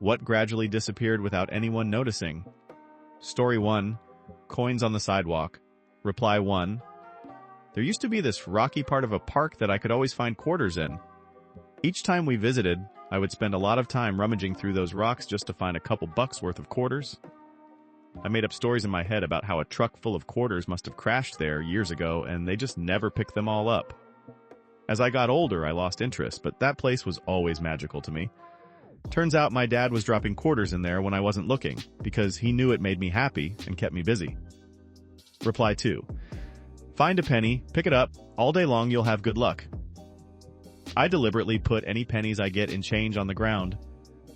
What gradually disappeared without anyone noticing? Story 1. Coins on the sidewalk. Reply 1. There used to be this rocky part of a park that I could always find quarters in. Each time we visited, I would spend a lot of time rummaging through those rocks just to find a couple bucks worth of quarters. I made up stories in my head about how a truck full of quarters must have crashed there years ago and they just never picked them all up. As I got older, I lost interest, but that place was always magical to me. Turns out my dad was dropping quarters in there when I wasn't looking, because he knew it made me happy and kept me busy. Reply 2. Find a penny, pick it up, all day long you'll have good luck. I deliberately put any pennies I get in change on the ground.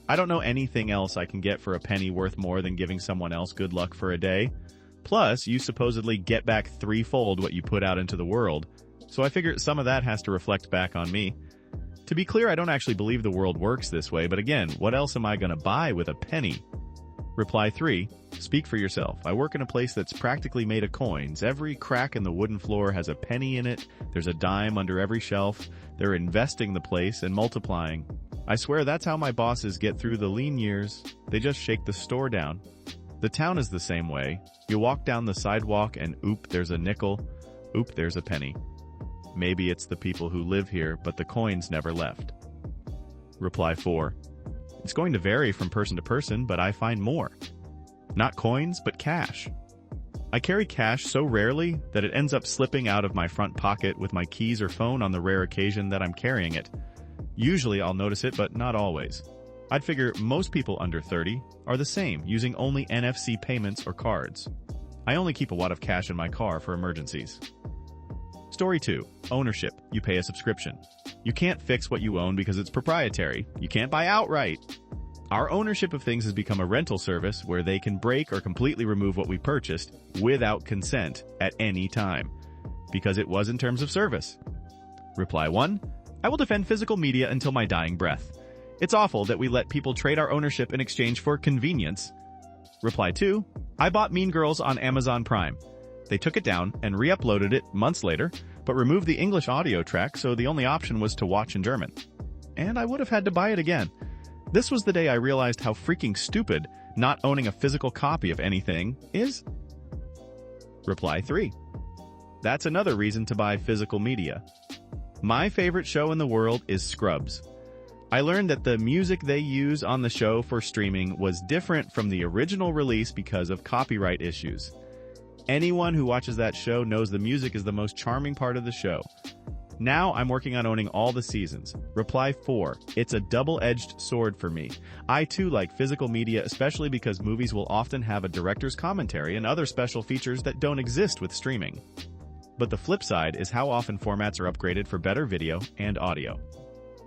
I don't know anything else I can get for a penny worth more than giving someone else good luck for a day. Plus, you supposedly get back threefold what you put out into the world, so I figure some of that has to reflect back on me. To be clear, I don't actually believe the world works this way, but again, what else am I gonna buy with a penny? Reply 3. Speak for yourself. I work in a place that's practically made of coins. Every crack in the wooden floor has a penny in it. There's a dime under every shelf. They're investing the place and multiplying. I swear that's how my bosses get through the lean years. They just shake the store down. The town is the same way. You walk down the sidewalk and oop, there's a nickel. Oop, there's a penny. Maybe it's the people who live here, but the coins never left. Reply 4. It's going to vary from person to person, but I find more. Not coins, but cash. I carry cash so rarely that it ends up slipping out of my front pocket with my keys or phone on the rare occasion that I'm carrying it. Usually I'll notice it, but not always. I'd figure most people under 30 are the same, using only NFC payments or cards. I only keep a wad of cash in my car for emergencies. Story 2. Ownership. You pay a subscription. You can't fix what you own because it's proprietary. You can't buy outright. Our ownership of things has become a rental service where they can break or completely remove what we purchased without consent at any time, because it was in terms of service. Reply 1. I will defend physical media until my dying breath. It's awful that we let people trade our ownership in exchange for convenience. Reply 2. I bought Mean Girls on Amazon Prime. They took it down and re-uploaded it months later, but removed the English audio track, so the only option was to watch in German. And I would have had to buy it again. This was the day I realized how freaking stupid not owning a physical copy of anything is. Reply 3. That's another reason to buy physical media. My favorite show in the world is Scrubs. I learned that the music they use on the show for streaming was different from the original release because of copyright issues. Anyone who watches that show knows the music is the most charming part of the show. Now I'm working on owning all the seasons. Reply 4. It's a double-edged sword for me. I too like physical media, especially because movies will often have a director's commentary and other special features that don't exist with streaming. But the flip side is how often formats are upgraded for better video and audio.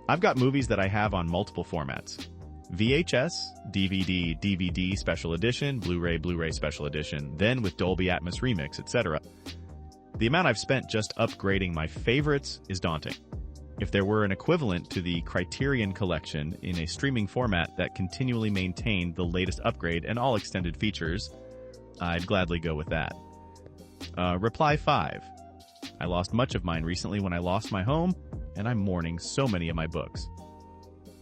I've got movies that I have on multiple formats. VHS, DVD, DVD Special Edition, Blu-ray, Blu-ray Special Edition, then with Dolby Atmos Remix, etc. The amount I've spent just upgrading my favorites is daunting. If there were an equivalent to the Criterion Collection in a streaming format that continually maintained the latest upgrade and all extended features, I'd gladly go with that. Reply 5. I lost much of mine recently when I lost my home, and I'm mourning so many of my books.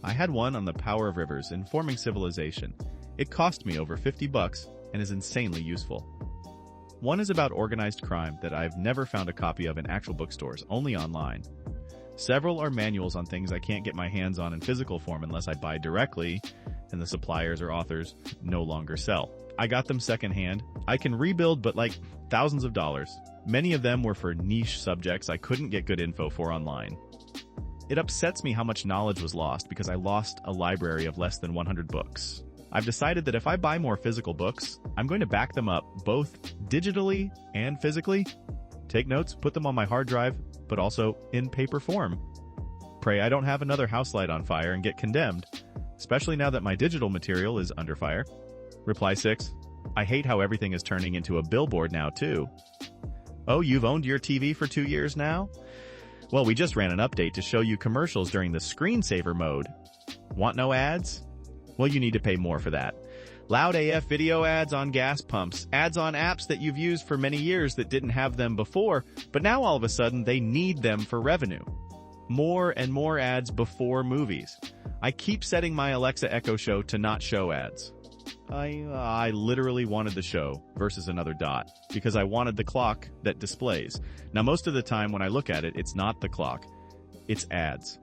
I had one on the power of rivers informing civilization. It cost me over $50 and is insanely useful. One is about organized crime that I've never found a copy of in actual bookstores, only online. Several are manuals on things I can't get my hands on in physical form unless I buy directly, and the suppliers or authors no longer sell. I got them secondhand. I can rebuild, but like thousands of dollars. Many of them were for niche subjects I couldn't get good info for online. It upsets me how much knowledge was lost because I lost a library of less than 100 books. I've decided that if I buy more physical books, I'm going to back them up both digitally and physically. Take notes, put them on my hard drive, but also in paper form. Pray I don't have another house light on fire and get condemned, especially now that my digital material is under fire. Reply 6. I hate how everything is turning into a billboard now too. Oh, you've owned your TV for 2 years now? Well, we just ran an update to show you commercials during the screensaver mode. Want no ads? Well, you need to pay more for that. Loud AF video ads on gas pumps, ads on apps that you've used for many years that didn't have them before, but now all of a sudden they need them for revenue. More and more ads before movies. I keep setting my Alexa Echo Show to not show ads. I literally wanted the show versus another dot because I wanted the clock that displays. Now, most of the time when I look at it, it's not the clock. It's ads.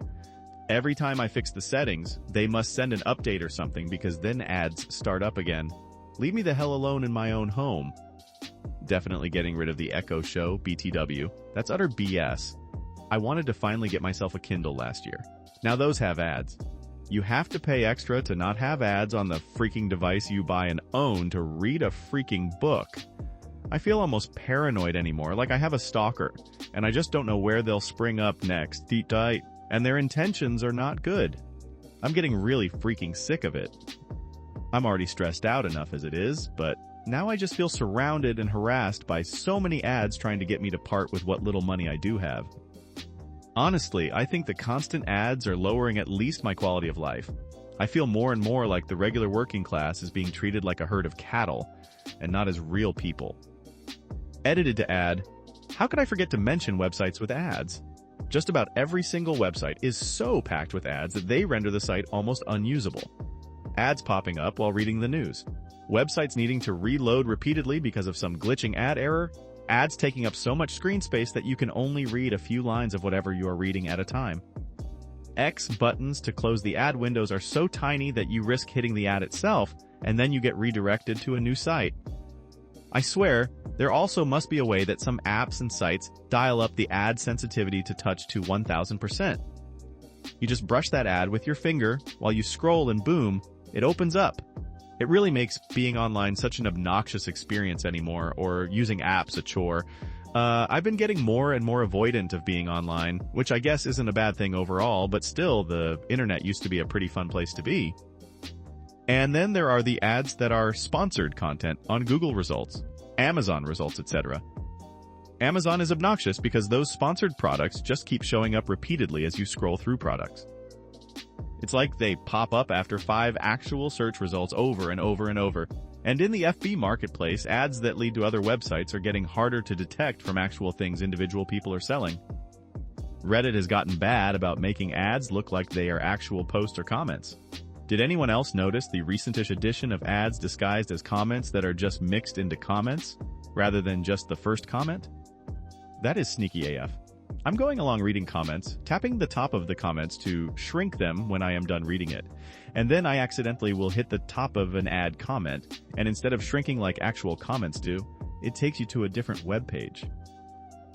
Every time I fix the settings, they must send an update or something because then ads start up again. Leave me the hell alone in my own home. Definitely getting rid of the Echo Show, BTW. That's utter BS. I wanted to finally get myself a Kindle last year. Now those have ads. You have to pay extra to not have ads on the freaking device you buy and own to read a freaking book. I feel almost paranoid anymore, like I have a stalker, and I just don't know where they'll spring up next, deep tight, and their intentions are not good. I'm getting really freaking sick of it. I'm already stressed out enough as it is, but now I just feel surrounded and harassed by so many ads trying to get me to part with what little money I do have. Honestly, I think the constant ads are lowering at least my quality of life. I feel more and more like the regular working class is being treated like a herd of cattle, and not as real people. Edited to add, how could I forget to mention websites with ads? Just about every single website is so packed with ads that they render the site almost unusable. Ads popping up while reading the news. Websites needing to reload repeatedly because of some glitching ad error. Ads taking up so much screen space that you can only read a few lines of whatever you are reading at a time. X buttons to close the ad windows are so tiny that you risk hitting the ad itself, and then you get redirected to a new site. I swear, there also must be a way that some apps and sites dial up the ad sensitivity to touch to 1000%. You just brush that ad with your finger while you scroll and boom, it opens up. It really makes being online such an obnoxious experience anymore, or using apps a chore. I've been getting more and more avoidant of being online, which I guess isn't a bad thing overall, but still, the internet used to be a pretty fun place to be. And then there are the ads that are sponsored content on Google results, Amazon results, etc. Amazon is obnoxious because those sponsored products just keep showing up repeatedly as you scroll through products. It's like they pop up after 5 actual search results over and over and over. And in the FB marketplace, ads that lead to other websites are getting harder to detect from actual things individual people are selling. Reddit has gotten bad about making ads look like they are actual posts or comments. Did anyone else notice the recentish addition of ads disguised as comments that are just mixed into comments, rather than just the first comment? That is sneaky AF. I'm going along reading comments, tapping the top of the comments to shrink them when I am done reading it. And then I accidentally will hit the top of an ad comment, and instead of shrinking like actual comments do, it takes you to a different web page.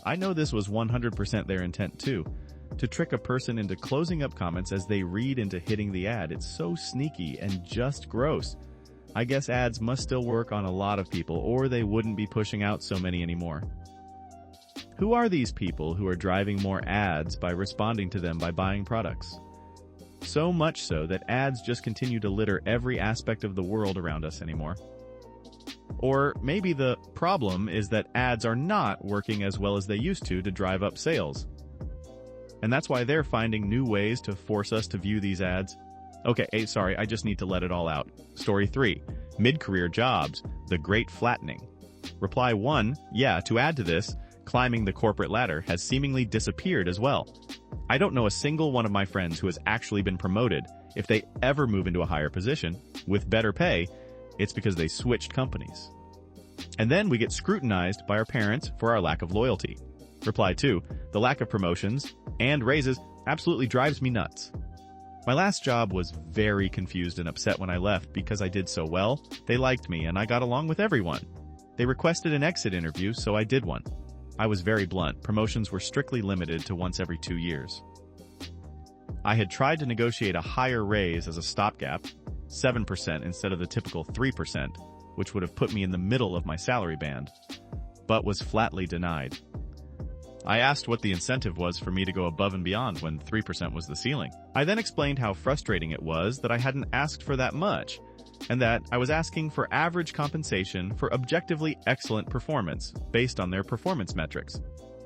I know this was 100% their intent too, to trick a person into closing up comments as they read into hitting the ad. It's so sneaky and just gross. I guess ads must still work on a lot of people, or they wouldn't be pushing out so many anymore. Who are these people who are driving more ads by responding to them by buying products? So much so that ads just continue to litter every aspect of the world around us anymore. Or maybe the problem is that ads are not working as well as they used to drive up sales. And that's why they're finding new ways to force us to view these ads. Okay, sorry, I just need to let it all out. Story 3. Mid-career jobs, the great flattening. Reply 1, yeah, to add to this, climbing the corporate ladder has seemingly disappeared as well. I don't know a single one of my friends who has actually been promoted. If they ever move into a higher position, with better pay, it's because they switched companies. And then we get scrutinized by our parents for our lack of loyalty. Reply 2, the lack of promotions and raises absolutely drives me nuts. My last job was very confused and upset when I left because I did so well. They liked me and I got along with everyone. They requested an exit interview, so I did one. I was very blunt. Promotions were strictly limited to once every 2 years. I had tried to negotiate a higher raise as a stopgap, 7% instead of the typical 3%, which would have put me in the middle of my salary band, but was flatly denied. I asked what the incentive was for me to go above and beyond when 3% was the ceiling. I then explained how frustrating it was that I hadn't asked for that much, and that I was asking for average compensation for objectively excellent performance based on their performance metrics.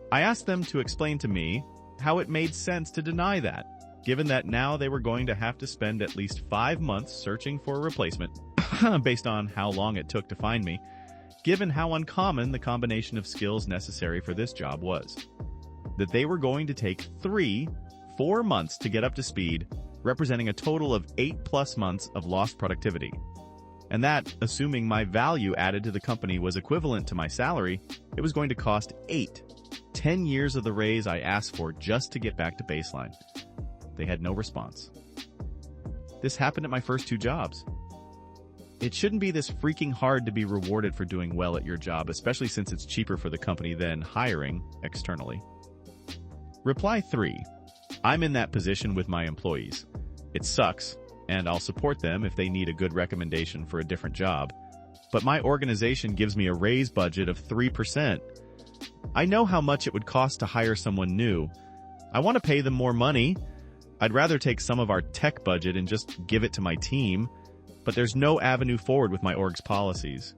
I asked them to explain to me how it made sense to deny that, given that now they were going to have to spend at least 5 months searching for a replacement, based on how long it took to find me, given how uncommon the combination of skills necessary for this job was. That they were going to take 3 4 months to get up to speed, representing a total of 8+ months of lost productivity. And that, assuming my value added to the company was equivalent to my salary, it was going to cost 10 years of the raise I asked for just to get back to baseline. They had no response. This happened at my first 2 jobs. It shouldn't be this freaking hard to be rewarded for doing well at your job, especially since it's cheaper for the company than hiring externally. Reply 3. I'm in that position with my employees. It sucks, and I'll support them if they need a good recommendation for a different job. But my organization gives me a raise budget of 3%. I know how much it would cost to hire someone new. I want to pay them more money. I'd rather take some of our tech budget and just give it to my team. But there's no avenue forward with my org's policies.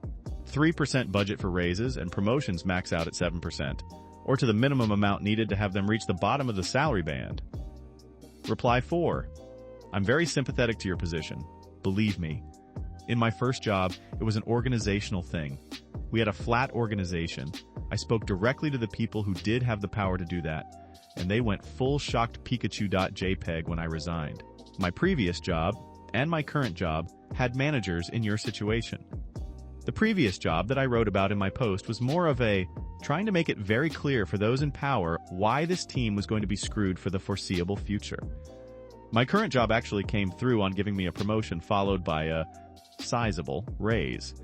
3% budget for raises and promotions max out at 7%, or to the minimum amount needed to have them reach the bottom of the salary band. Reply 4. I'm very sympathetic to your position. Believe me. In my first job, it was an organizational thing. We had a flat organization. I spoke directly to the people who did have the power to do that, and they went full shocked Pikachu.jpg when I resigned. My previous job, and my current job, had managers in your situation. The previous job that I wrote about in my post was more of a trying to make it very clear for those in power why this team was going to be screwed for the foreseeable future. My current job actually came through on giving me a promotion followed by a sizable raise.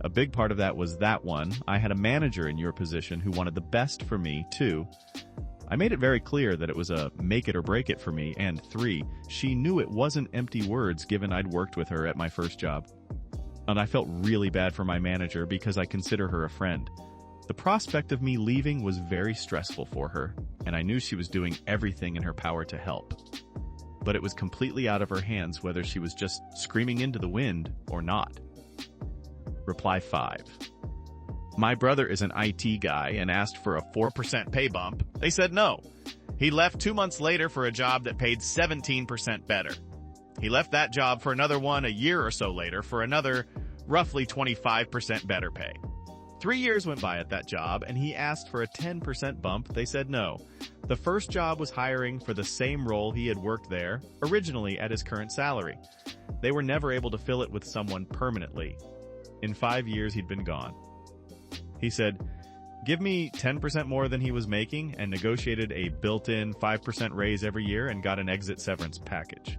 A big part of that was that one, I had a manager in your position who wanted the best for me, too. I made it very clear that it was a make it or break it for me, and 3, she knew it wasn't empty words given I'd worked with her at my first job. And I felt really bad for my manager because I consider her a friend. The prospect of me leaving was very stressful for her, and I knew she was doing everything in her power to help. But it was completely out of her hands whether she was just screaming into the wind or not. Reply 5. My brother is an IT guy and asked for a 4% pay bump. They said no. He left 2 months later for a job that paid 17% better. He left that job for another one a year or so later for another roughly 25% better pay. 3 years went by at that job and he asked for a 10% bump. They said no. The first job was hiring for the same role he had worked there, originally at his current salary. They were never able to fill it with someone permanently. In 5 years he'd been gone. He said, give me 10% more than he was making and negotiated a built-in 5% raise every year and got an exit severance package.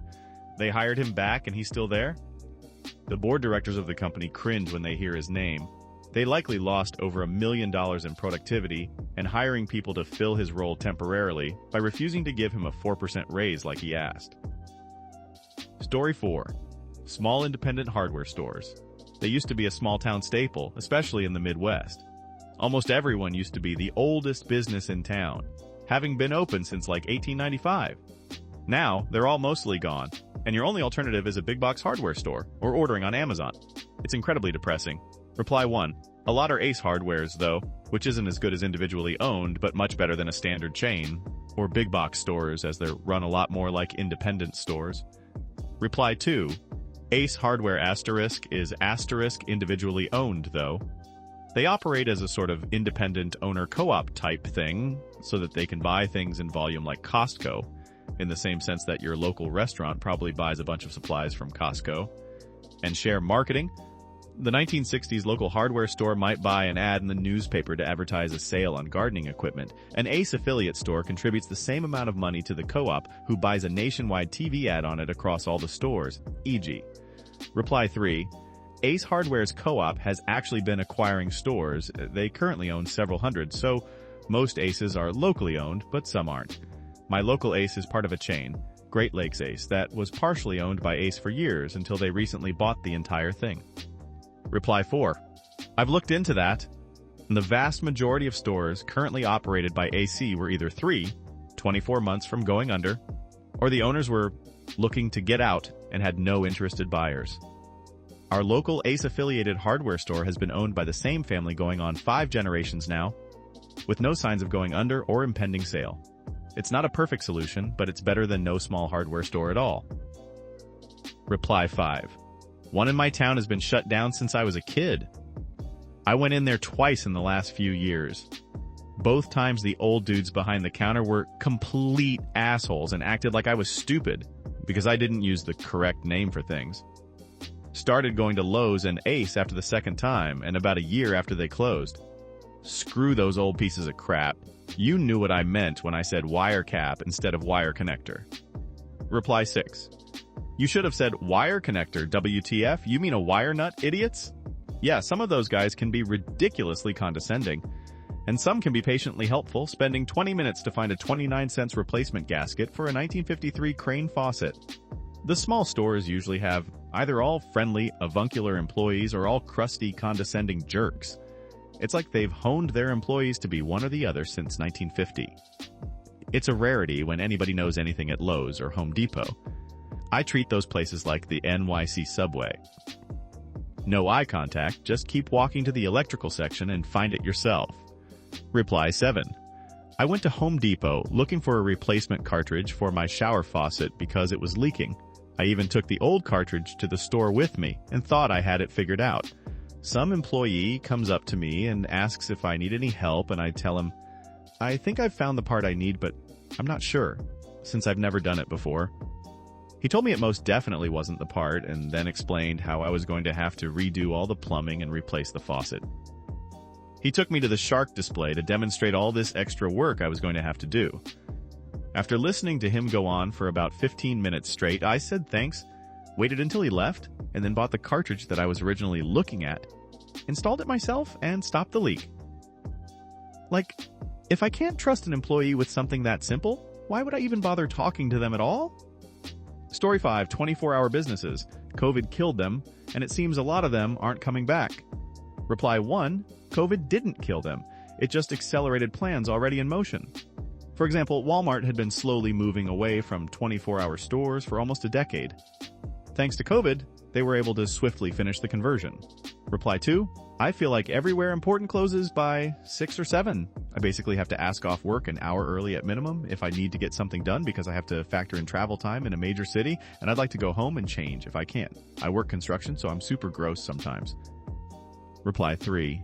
They hired him back and he's still there? The board directors of the company cringe when they hear his name. They likely lost over $1 million in productivity and hiring people to fill his role temporarily by refusing to give him a 4% raise like he asked. Story 4. Small independent hardware stores. They used to be a small-town staple, especially in the Midwest. Almost everyone used to be the oldest business in town, having been open since like 1895. Now, they're all mostly gone, and your only alternative is a big box hardware store or ordering on Amazon. It's incredibly depressing. Reply 1. A lot are Ace Hardwares, though, which isn't as good as individually owned, but much better than a standard chain, or big box stores as they're run a lot more like independent stores. Reply 2. Ace Hardware * is * individually owned, though. They operate as a sort of independent owner co-op type thing, so that they can buy things in volume like Costco, in the same sense that your local restaurant probably buys a bunch of supplies from Costco. And share marketing. The 1960s local hardware store might buy an ad in the newspaper to advertise a sale on gardening equipment. An Ace affiliate store contributes the same amount of money to the co-op who buys a nationwide TV ad on it across all the stores, e.g. Reply 3. Ace Hardware's co-op has actually been acquiring stores. They currently own several hundred, so most Aces are locally owned, but some aren't. My local Ace is part of a chain, Great Lakes Ace, that was partially owned by Ace for years until they recently bought the entire thing. Reply 4. I've looked into that, and the vast majority of stores currently operated by AC were either 24 months from going under, or the owners were looking to get out and had no interested buyers. Our local Ace-affiliated hardware store has been owned by the same family going on 5 generations now, with no signs of going under or impending sale. It's not a perfect solution, but it's better than no small hardware store at all. Reply 5. One in my town has been shut down since I was a kid. I went in there twice in the last few years. Both times the old dudes behind the counter were complete assholes and acted like I was stupid because I didn't use the correct name for things. Started going to Lowe's and Ace after the second time and about a year after they closed. Screw those old pieces of crap. You knew what I meant when I said wire cap instead of wire connector. Reply 6. You should have said wire connector, WTF, you mean a wire nut, idiots? Yeah, some of those guys can be ridiculously condescending, and some can be patiently helpful, spending 20 minutes to find a 29-cent replacement gasket for a 1953 Crane faucet. The small stores usually have either all friendly, avuncular employees or all crusty, condescending jerks. It's like they've honed their employees to be one or the other since 1950. It's a rarity when anybody knows anything at Lowe's or Home Depot. I treat those places like the NYC subway. No eye contact, just keep walking to the electrical section and find it yourself. Reply 7. I went to Home Depot looking for a replacement cartridge for my shower faucet because it was leaking. I even took the old cartridge to the store with me and thought I had it figured out. Some employee comes up to me and asks if I need any help, and I tell him, I think I've found the part I need, but I'm not sure, since I've never done it before. He told me it most definitely wasn't the part, and then explained how I was going to have to redo all the plumbing and replace the faucet. He took me to the shark display to demonstrate all this extra work I was going to have to do. After listening to him go on for about 15 minutes straight, I said thanks, waited until he left, and then bought the cartridge that I was originally looking at, installed it myself, and stopped the leak. Like, if I can't trust an employee with something that simple, why would I even bother talking to them at all? Story 5, 24-hour businesses. COVID killed them, and it seems a lot of them aren't coming back. Reply 1, COVID didn't kill them. It just accelerated plans already in motion. For example, Walmart had been slowly moving away from 24-hour stores for almost a decade. Thanks to COVID, they were able to swiftly finish the conversion. Reply 2, I feel like everywhere important closes by 6 or 7. I basically have to ask off work an hour early at minimum if I need to get something done because I have to factor in travel time in a major city, and I'd like to go home and change if I can. I work construction, so I'm super gross sometimes. Reply 3,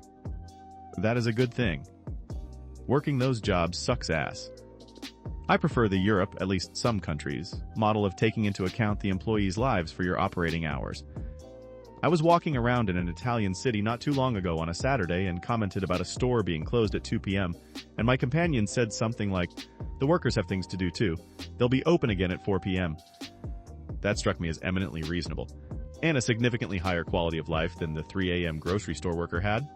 that is a good thing. Working those jobs sucks ass. I prefer the Europe, at least some countries, model of taking into account the employees' lives for your operating hours. I was walking around in an Italian city not too long ago on a Saturday and commented about a store being closed at 2 p.m., and my companion said something like, the workers have things to do too. They'll be open again at 4 p.m. That struck me as eminently reasonable, and a significantly higher quality of life than the 3 a.m. grocery store worker had.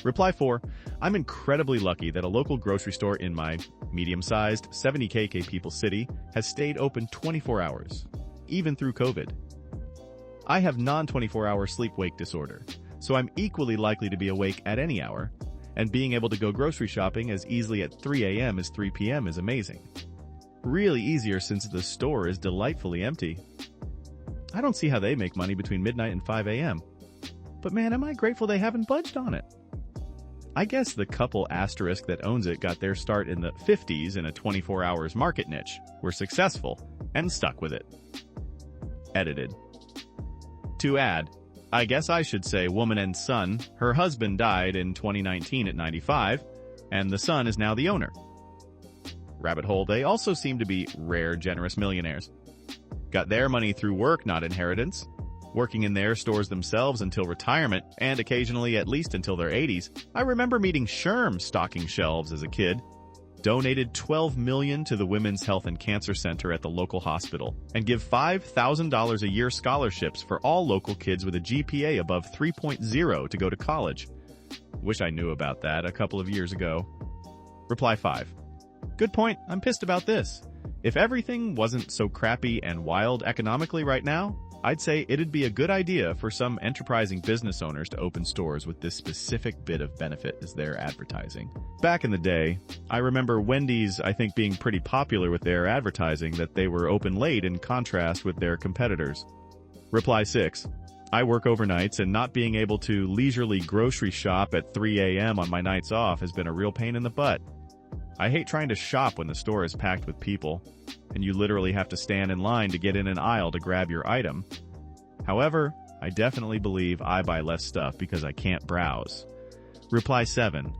Reply 4, I'm incredibly lucky that a local grocery store in my medium-sized 70 KK people city has stayed open 24 hours, even through COVID. I have non-24-hour sleep-wake disorder, so I'm equally likely to be awake at any hour, and being able to go grocery shopping as easily at 3 a.m. as 3 p.m. is amazing. Really easier since the store is delightfully empty. I don't see how they make money between midnight and 5 a.m. But man, am I grateful they haven't budged on it. I guess the couple asterisk that owns it got their start in the 50s in a 24 hours market niche, were successful, and stuck with it. Edited. To add, I guess I should say woman and son, her husband died in 2019 at 95, and the son is now the owner. Rabbit hole, they also seem to be rare, generous millionaires. Got their money through work, not inheritance. Working in their stores themselves until retirement, and occasionally at least until their 80s. I remember meeting Sherm stocking shelves as a kid. Donated $12 million to the Women's Health and Cancer Center at the local hospital, and give $5,000 a year scholarships for all local kids with a GPA above 3.0 to go to college. Wish I knew about that a couple of years ago. Reply 5. Good point, I'm pissed about this. If everything wasn't so crappy and wild economically right now, I'd say it'd be a good idea for some enterprising business owners to open stores with this specific bit of benefit as their advertising. Back in the day, I remember Wendy's, I think, being pretty popular with their advertising that they were open late in contrast with their competitors. Reply 6. I work overnights, and not being able to leisurely grocery shop at 3 a.m. on my nights off has been a real pain in the butt. I hate trying to shop when the store is packed with people, and you literally have to stand in line to get in an aisle to grab your item. However, I definitely believe I buy less stuff because I can't browse. Reply 7.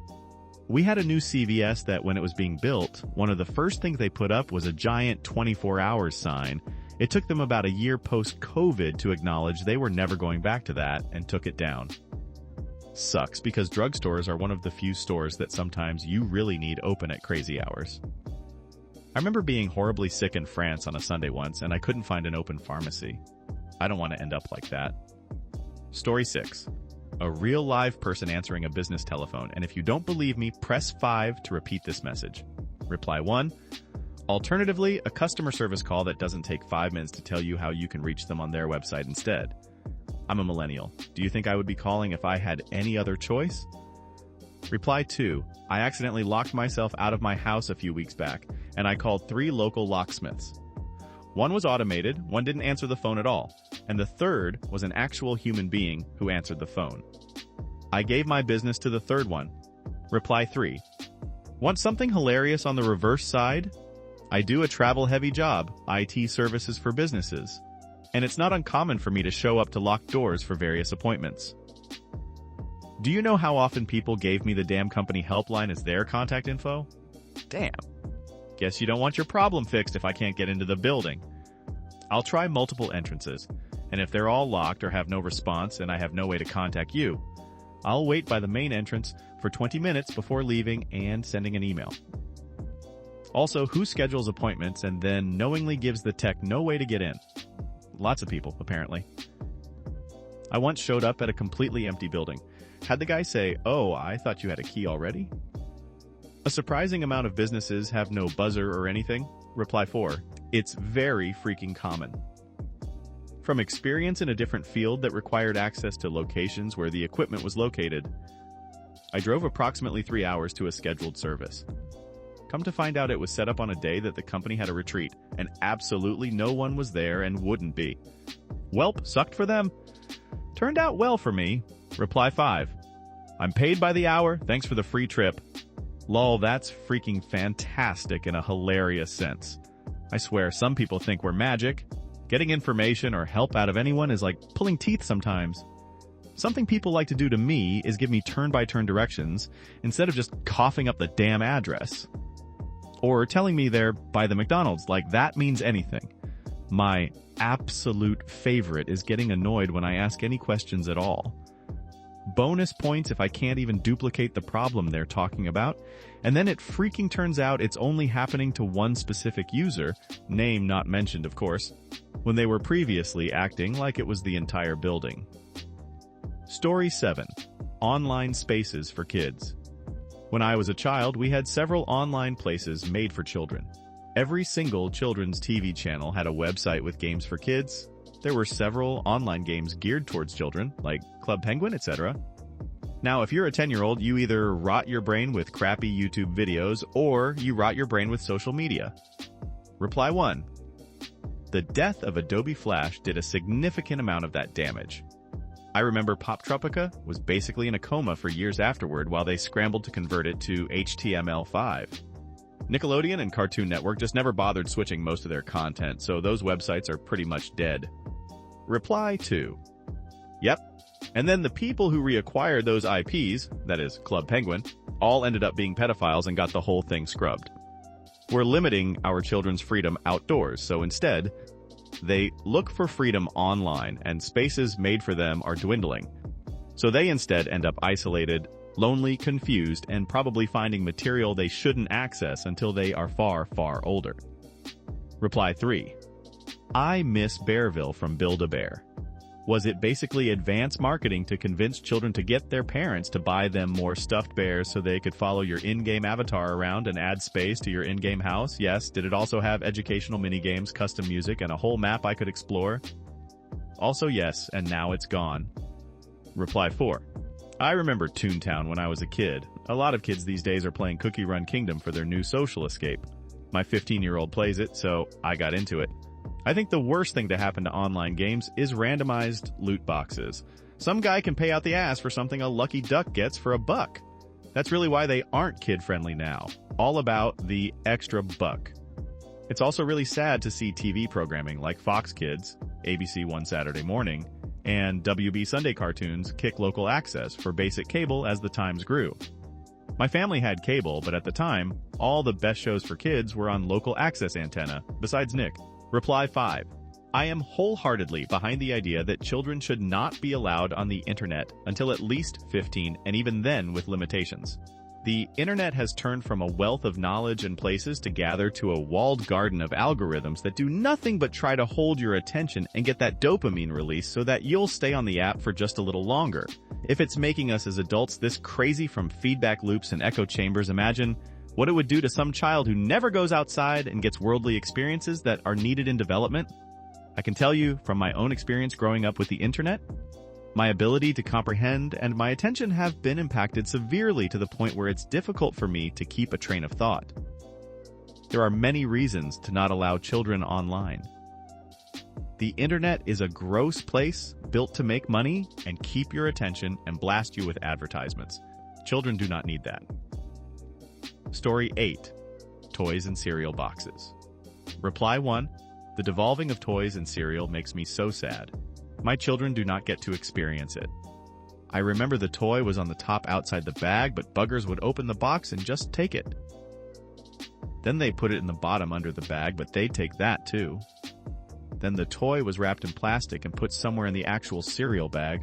We had a new CVS that when it was being built, one of the first things they put up was a giant 24 hours sign. It took them about a year post-COVID to acknowledge they were never going back to that and took it down. Sucks because drugstores are one of the few stores that sometimes you really need open at crazy hours. I remember being horribly sick in France on a Sunday once and I couldn't find an open pharmacy. I don't want to end up like that. Story 6. A real live person answering a business telephone, and if you don't believe me, press 5 to repeat this message. Reply 1. Alternatively, a customer service call that doesn't take 5 minutes to tell you how you can reach them on their website instead. I'm a millennial. Do you think I would be calling if I had any other choice? Reply 2. I accidentally locked myself out of my house a few weeks back, and I called 3 local locksmiths. One was automated, one didn't answer the phone at all, and the third was an actual human being who answered the phone. I gave my business to the third one. Reply 3. Want something hilarious on the reverse side? I do a travel-heavy job, IT services for businesses, and it's not uncommon for me to show up to locked doors for various appointments. Do you know how often people gave me the damn company helpline as their contact info? Damn. Guess you don't want your problem fixed if I can't get into the building. I'll try multiple entrances, and if they're all locked or have no response and I have no way to contact you, I'll wait by the main entrance for 20 minutes before leaving and sending an email. Also, who schedules appointments and then knowingly gives the tech no way to get in? Lots of people, apparently. I once showed up at a completely empty building. Had the guy say, "Oh, I thought you had a key already?" A surprising amount of businesses have no buzzer or anything. Reply 4. It's very freaking common. From experience in a different field that required access to locations where the equipment was located, I drove approximately 3 hours to a scheduled service. Come to find out it was set up on a day that the company had a retreat, and absolutely no one was there and wouldn't be. Welp, sucked for them. Turned out well for me. Reply 5. I'm paid by the hour, thanks for the free trip. Lol, that's freaking fantastic in a hilarious sense. I swear, some people think we're magic. Getting information or help out of anyone is like pulling teeth sometimes. Something people like to do to me is give me turn-by-turn directions instead of just coughing up the damn address. Or telling me they're by the McDonald's, like that means anything. My absolute favorite is getting annoyed when I ask any questions at all. Bonus points if I can't even duplicate the problem they're talking about, and then it freaking turns out it's only happening to one specific user, name not mentioned of course, when they were previously acting like it was the entire building. Story 7. Online spaces for kids. When I was a child, we had several online places made for children. Every single children's TV channel had a website with games for kids. There were several online games geared towards children, like Club Penguin, etc. Now, if you're a 10-year-old, you either rot your brain with crappy YouTube videos, or you rot your brain with social media. Reply 1. The death of Adobe Flash did a significant amount of that damage. I remember Pop Tropica was basically in a coma for years afterward while they scrambled to convert it to HTML5. Nickelodeon and Cartoon Network just never bothered switching most of their content, so those websites are pretty much dead. Reply 2. Yep. And then the people who reacquired those IPs, that is, Club Penguin, all ended up being pedophiles and got the whole thing scrubbed. We're limiting our children's freedom outdoors, so instead, they look for freedom online, and spaces made for them are dwindling. So they instead end up isolated, lonely, confused, and probably finding material they shouldn't access until they are far, far older. Reply 3. I miss Bearville from Build-A-Bear. Was it basically advanced marketing to convince children to get their parents to buy them more stuffed bears so they could follow your in-game avatar around and add space to your in-game house? Yes. Did it also have educational minigames, custom music, and a whole map I could explore? Also yes, and now it's gone. Reply 4. I remember Toontown when I was a kid. A lot of kids these days are playing Cookie Run Kingdom for their new social escape. My 15-year-old plays it, so I got into it. I think the worst thing to happen to online games is randomized loot boxes. Some guy can pay out the ass for something a lucky duck gets for $1. That's really why they aren't kid-friendly now. All about the extra buck. It's also really sad to see TV programming like Fox Kids, ABC One Saturday Morning, and WB Sunday Cartoons kick local access for basic cable as the times grew. My family had cable, but at the time, all the best shows for kids were on local access antenna, besides Nick. Reply 5. I am wholeheartedly behind the idea that children should not be allowed on the internet until at least 15, and even then with limitations. The internet has turned from a wealth of knowledge and places to gather to a walled garden of algorithms that do nothing but try to hold your attention and get that dopamine release so that you'll stay on the app for just a little longer. If it's making us as adults this crazy from feedback loops and echo chambers, imagine what it would do to some child who never goes outside and gets worldly experiences that are needed in development. I can tell you from my own experience growing up with the internet, my ability to comprehend and my attention have been impacted severely to the point where it's difficult for me to keep a train of thought. There are many reasons to not allow children online. The internet is a gross place built to make money and keep your attention and blast you with advertisements. Children do not need that. Story 8. Toys and cereal boxes. Reply 1. The devolving of toys and cereal makes me so sad. My children do not get to experience it. I remember the toy was on the top outside the bag, but buggers would open the box and just take it. Then they put it in the bottom under the bag, but they'd take that too. Then the toy was wrapped in plastic and put somewhere in the actual cereal bag.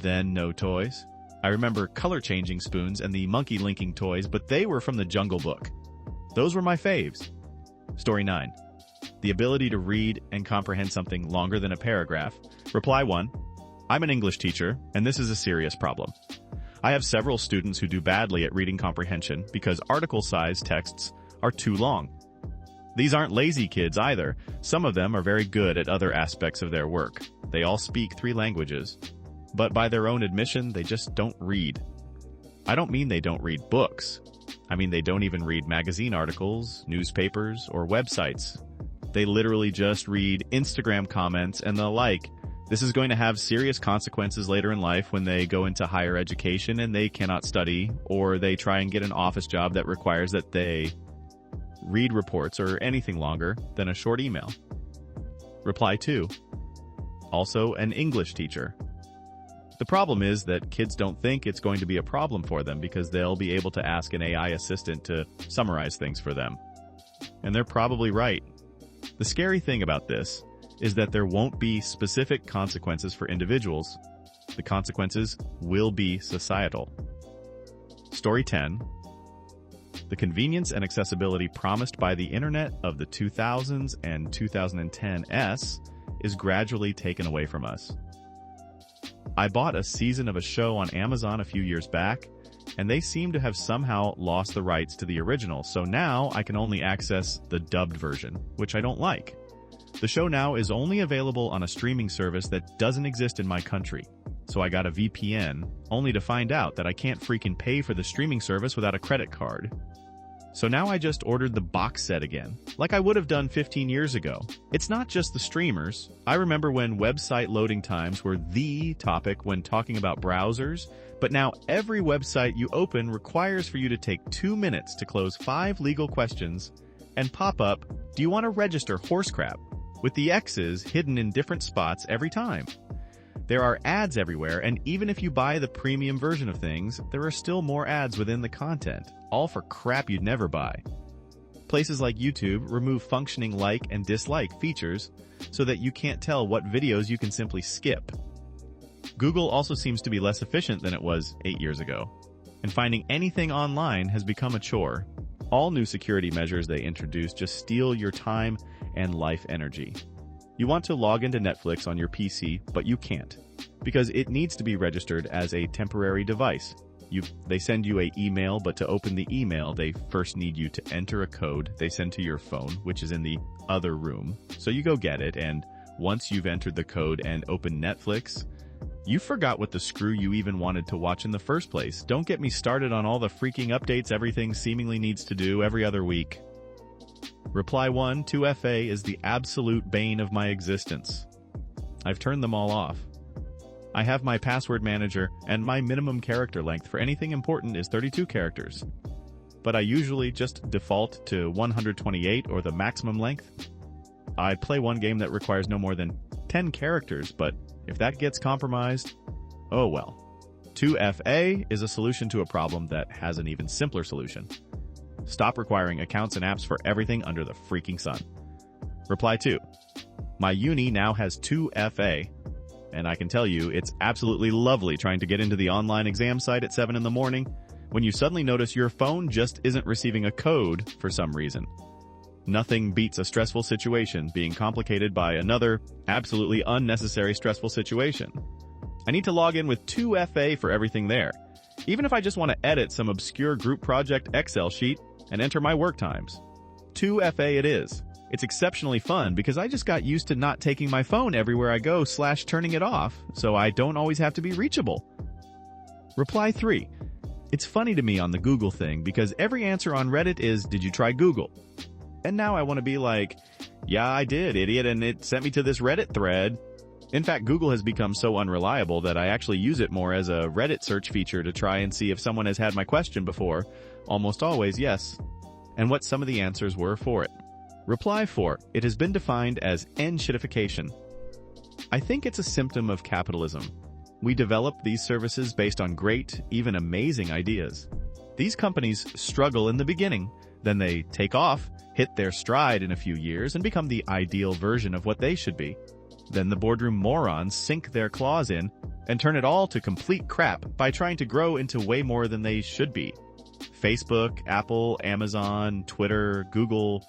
Then no toys. I remember color-changing spoons and the monkey-linking toys, but they were from the Jungle Book. Those were my faves. Story 9. The ability to read and comprehend something longer than a paragraph. Reply 1. I'm an English teacher, and this is a serious problem. I have several students who do badly at reading comprehension because article-sized texts are too long. These aren't lazy kids either. Some of them are very good at other aspects of their work. They all speak 3 languages. But by their own admission, they just don't read. I don't mean they don't read books. I mean they don't even read magazine articles, newspapers, or websites. They literally just read Instagram comments and the like. This is going to have serious consequences later in life when they go into higher education and they cannot study, or they try and get an office job that requires that they read reports or anything longer than a short email. Reply 2. Also an English teacher. The problem is that kids don't think it's going to be a problem for them because they'll be able to ask an AI assistant to summarize things for them. And they're probably right. The scary thing about this is that there won't be specific consequences for individuals. The consequences will be societal. Story 10. The convenience and accessibility promised by the internet of the 2000s and 2010s is gradually taken away from us. I bought a season of a show on Amazon a few years back, and they seem to have somehow lost the rights to the original, so now I can only access the dubbed version, which I don't like. The show now is only available on a streaming service that doesn't exist in my country, so I got a VPN, only to find out that I can't freaking pay for the streaming service without a credit card. So now I just ordered the box set again, like I would have done 15 years ago. It's not just the streamers. I remember when website loading times were the topic when talking about browsers, but now every website you open requires for you to take 2 minutes to close 5 legal questions and pop up, "Do you want to register horse crap?" with the X's hidden in different spots every time. There are ads everywhere, and even if you buy the premium version of things, there are still more ads within the content, all for crap you'd never buy. Places like YouTube remove functioning like and dislike features so that you can't tell what videos you can simply skip. Google also seems to be less efficient than it was 8 years ago, and finding anything online has become a chore. All new security measures they introduce just steal your time and life energy. You want to log into Netflix on your PC, but you can't, because it needs to be registered as a temporary device. They send you an email, but to open the email, they first need you to enter a code they send to your phone, which is in the other room. So you go get it, and once you've entered the code and opened Netflix, you forgot what the screw you even wanted to watch in the first place. Don't get me started on all the freaking updates everything seemingly needs to do every other week. Reply 1, 2FA is the absolute bane of my existence. I've turned them all off. I have my password manager, and my minimum character length for anything important is 32 characters. But I usually just default to 128 or the maximum length. I play one game that requires no more than 10 characters, but if that gets compromised, oh well. 2FA is a solution to a problem that has an even simpler solution. Stop requiring accounts and apps for everything under the freaking sun. Reply 2. My uni now has 2FA, and I can tell you it's absolutely lovely trying to get into the online exam site at 7 in the morning when you suddenly notice your phone just isn't receiving a code for some reason. Nothing beats a stressful situation being complicated by another absolutely unnecessary stressful situation. I need to log in with 2FA for everything there, even if I just want to edit some obscure group project Excel sheet and enter my work times. 2FA it is. It's exceptionally fun because I just got used to not taking my phone everywhere I go / turning it off, so I don't always have to be reachable. Reply 3. It's funny to me on the Google thing because every answer on Reddit is, did you try Google? And now I want to be like, yeah, I did, idiot, and it sent me to this Reddit thread. In fact, Google has become so unreliable that I actually use it more as a Reddit search feature to try and see if someone has had my question before. Almost always, yes. And what some of the answers were for it. Reply 4. It has been defined as N-shitification. I think it's a symptom of capitalism. We develop these services based on great, even amazing ideas. These companies struggle in the beginning, then they take off, hit their stride in a few years, and become the ideal version of what they should be. Then the boardroom morons sink their claws in and turn it all to complete crap by trying to grow into way more than they should be. Facebook, Apple, Amazon, Twitter, Google,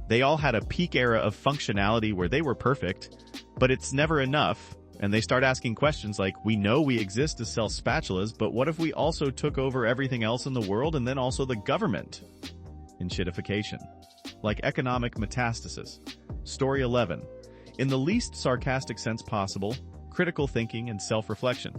they all had a peak era of functionality where they were perfect, but it's never enough, and they start asking questions like, we know we exist to sell spatulas, but what if we also took over everything else in the world and then also the government? Enshittification. Like economic metastasis. Story 11. In the least sarcastic sense possible, critical thinking and self-reflection.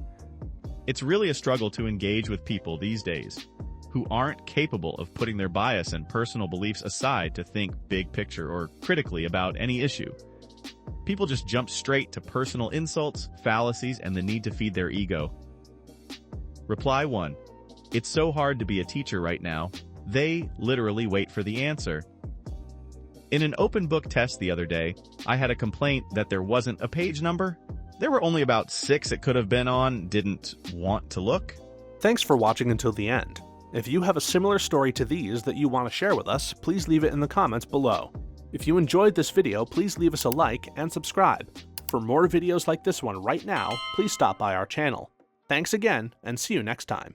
It's really a struggle to engage with people these days who aren't capable of putting their bias and personal beliefs aside to think big picture or critically about any issue. People just jump straight to personal insults, fallacies, and the need to feed their ego. Reply 1. It's so hard to be a teacher right now. They literally wait for the answer. In an open book test the other day, I had a complaint that there wasn't a page number. There were only about 6 it could have been on, didn't want to look. Thanks for watching until the end. If you have a similar story to these that you want to share with us, please leave it in the comments below. If you enjoyed this video, please leave us a like and subscribe. For more videos like this one right now, please stop by our channel. Thanks again, and see you next time.